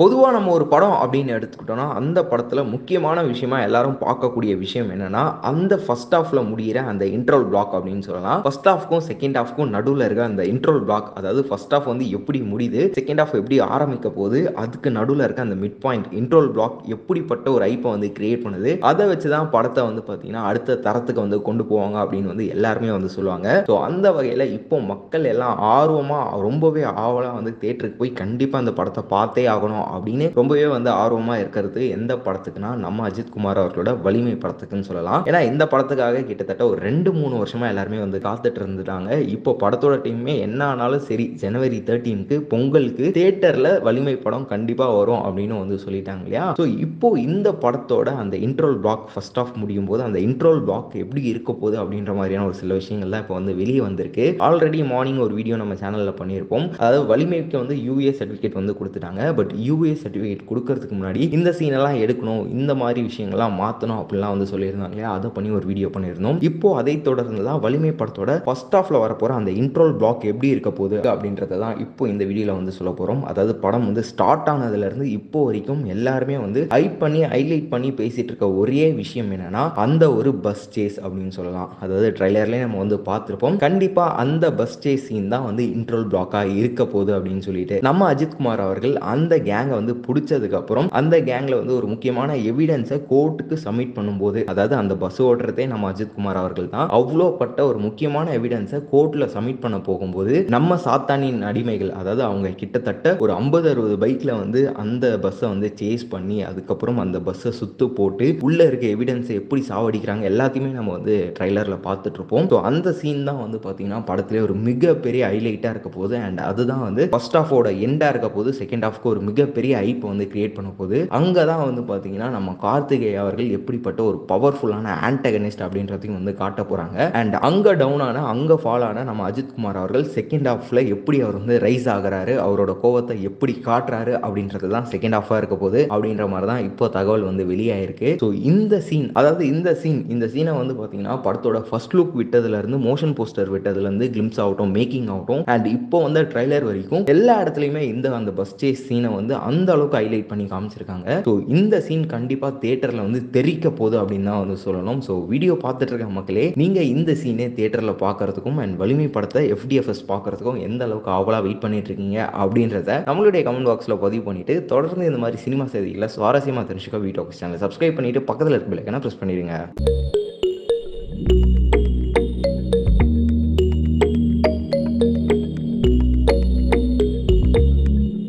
பொதுவா நம்ம ஒரு படம் அப்படின்னு எடுத்துக்கிட்டோம்னா, அந்த படத்துல முக்கியமான விஷயமா எல்லாரும் பார்க்கக்கூடிய விஷயம் என்னன்னா, அந்த ஃபர்ஸ்ட் ஹாஃப்ல முடியிற அந்த இன்ட்ரோல் பிளாக் அப்படின்னு சொல்லலாம். ஃபர்ஸ்ட் ஹாஃப்க்கும், செகண்ட் ஹாஃப்க்கும் நடுவுல இருக்க அந்த இன்ட்ரோல் பிளாக். அதாவது ஃபர்ஸ்ட் ஹாஃப் வந்து எப்படி முடியுது, செகண்ட் ஹாஃப் எப்படி ஆரம்பிக்க போகுது, அதுக்கு நடுவுல இருக்க அந்த மிட் பாயிண்ட் இன்ட்ரோல் பிளாக் எப்படிப்பட்ட ஒரு ஹைப்ப வந்து கிரியேட் பண்ணுது. அத வச்சு தான் படத்த வந்து பார்த்தீங்கன்னா, அடுத்த தரத்துக்கு வந்து கொண்டு போவாங்க அப்படின்னு வந்து எல்லாருமே வந்து சொல்லுவாங்க. ஸோ அந்த வகையில இப்போ மக்கள் எல்லாம் ஆர்வமா, ரொம்பவே ஆவலா வந்து தியேட்டருக்கு போய் கண்டிப்பா அந்த படத்த பார்த்தே ஆகணும் அப்படின்னு ரொம்பவே வந்து ஆர்வமா இருக்கிறது எந்த படத்துக்குன்னா, நம்ம அஜித் குமார் அவர்களோட வலிமை படத்துக்குன்னு சொல்லலாம். ஏன்னா இந்த படத்துக்காக கிட்டத்தட்ட ஒரு 2, 3 வருஷமா எல்லாருமே வந்து காத்துட்டு இருந்துட்டாங்க. இப்போ படத்தோட டீமே என்ன ஆனாலும் சரி, ஜனவரி 13க்கு பொங்கலுக்கு தியேட்டர்ல வலிமை படம் கண்டிப்பா வரும் அப்படின்னு வந்து சொல்லிட்டாங்க இல்லையா? ஸோ இப்போ இந்த படத்தோட அந்த இன்ட்ரோல் பிளாக் ஃபர்ஸ்ட் ஆஃப் முடியும்போது அந்த இன்ட்ரோல் பிளாக் எப்படி இருக்க போகுது அப்படின்ற மாதிரியான ஒரு சில விஷயங்கள்லாம் இப்போ வந்து வெளியே வந்திருக்கு. ஆல்ரெடி மார்னிங் ஒரு வீடியோ நம்ம சேனல்ல பண்ணியிருப்போம். அதாவது வலிமைக்கு வந்து யூஏ சர்டிஃபிகேட் வந்து கொடுத்துட்டாங்க. பட் யூஏ சர்டிஃபிகேட் கொடுக்கறதுக்கு முன்னாடி இந்த சீன் எல்லாம் எடுக்கணும், இந்த மாதிரி விஷயங்கள்லாம் மாற்றணும் அப்படிலாம் வந்து சொல்லியிருந்தாங்க இல்லையா? அதை பண்ணி ஒரு வீடியோ பண்ணியிருந்தோம். இப்போ அதை தொடர்ந்து தான் வலிமை படத்தோட ஃபர்ஸ்ட் ஹாஃப்ல வரப்போற அந்த இன்ட்ரோல் பிளாக் எப்படி இருக்க போகுது அப்படின்றத தான் இப்போ இந்த வீடியோல வந்து சொல்ல போறோம். அதாவது படம் வந்து ஸ்டார்ட் ஆனதுல இருந்து இப்போ வரைக்கும் எல்லாருமே வந்து ஹைப் பண்ணி ஹைலைட் பண்ணி பேசிட்டு இருக்க ஒரே விஷயம் என்னன்னா, அந்த ஒரு பஸ் சேஸ் அப்படின்னு சொல்லலாம். அதாவது ட்ரைலர்லயே நம்ம வந்து பார்த்திருப்போம். கண்டிப்பா அந்த பஸ் சேஸ் சீன் தான் வந்து இன்ட்ரோல் பிளாக்கா இருக்க போகுது அப்படின்னு சொல்லிட்டு நம்ம அஜித் குமார் அவர்கள் அந்த கேங்கை வந்து பிடிச்சதுக்கு அப்புறம் அந்த கேங்ல வந்து ஒரு முக்கியமான எவிடன்ஸை கோர்ட்டுக்கு சப்மிட் பண்ணும்போது, அதாவது அந்த பஸ் ஓட்டுறதே நம்ம அஜித் குமார் அவர்கள் தான். அவ்வளோ பட்ட ஒரு முக்கியமான எவிடன்ஸை கோர்ட்ல சப்மிட் பண்ண போகும்போது நம்ம சாத்தானின் அடிமைகள், அதாவது அவங்க கிட்டத்தட்ட ஒரு 50, 60 பைக்ல வந்து அந்த பஸ்ஸை வந்து சேஸ் பண்ணி அதுக்கப்புறம் அந்த பஸ்ஸை சுத்து போட்டு உள்ள இருக்க எவிடன்ஸை எப்படி சாவடிக்கிறாங்க எல்லாத்தையுமே நம்ம வந்து ட்ரைலர்ல பார்த்துட்டு இருப்போம். ஸோ அந்த சீன் தான் வந்து பார்த்தீங்கன்னா படத்திலே ஒரு மிகப்பெரிய ஹைலைட்டாக இருக்க போகுது. அண்ட் அதுதான் வந்து ஃபர்ஸ்ட் ஹாஃபோட எண்டா இருக்க போது, செகண்ட் ஹாஃப்க்கு ஒரு மிகப்பெரிய ஹைப் வந்து கிரியேட் பண்ண போகுது. அங்கே தான் வந்து பார்த்தீங்கன்னா நம்ம கார்த்திகேய அவர்கள் எப்படிப்பட்ட ஒரு பவர்ஃபுல்லான ஆன்டகனிஸ்ட் அப்படின்றதையும் வந்து காட்ட போறாங்க. அண்ட் அங்க டவுன் ஆன, அங்க ஃபால் ஆன நம்ம அஜித் குமார் அவர்கள் செகண்ட் ஹாஃப்ல எப்படி அவர் வந்து ரைஸ் ஆகுறாரு, அவரோட கோவத்தை எப்படி காட்டுறாரு அப்படின்றது தான் செகண்ட் ஹாஃபா இருக்க போகுது அப்படின்ற மாதிரி தான் இப்போ தகவல் வந்து வெளியாயிருக்கு. ஸோ இந்த சீன், அதாவது இந்த சீனை வந்து பார்த்தீங்கன்னா படத்தோட ஃபர்ஸ்ட் லுக் விட்டதுல இருந்து, மோஷன் போஸ்டர் விட்டதுல இருந்து, கிளிம்ஸ் ஆகட்டும், மேக்கிங் ஆகட்டும், அண்ட் இப்போ வந்து ட்ரைலர் வரைக்கும் எல்லா இடத்துலையுமே இந்த அந்த பஸ் சேஸ் சீனை வந்து அந்த அளவுக்கு ஹைலைட் பண்ணி காமிச்சிருக்காங்க. ஸோ இந்த சீன் கண்டிப்பா தியேட்டர்ல வந்து தெறிக்க போகுது அப்படின்னு தான் வந்து சொல்லணும். ஸோ வீடியோ பார்த்துட்டு இருக்க மக்களே, நீங்க இந்த சீனை தியேட்டர்ல பார்க்கறதுக்கும் அண்ட் வலிமை படத்தை FDFS பார்க்கறதுக்கும் எந்த அளவுக்கு ஆவலா வெயிட் பண்ணிட்டு இருக்கீங்க அப்படின்றத நம்மளுடைய கமெண்ட் பாக்ஸ்ல பதிவு பண்ணிட்டு, தொடர்ந்து இந்த மாதிரி சினிமா செய்திகளை சுவாரஸ்யமா தெரிஞ்சுக்க வீடியோ சேனலை சப்ஸ்கிரைப் பண்ணிட்டு பக்கத்தில் இருக்க பெல் ஐகானை பிரஸ் பண்ணிடுங்க.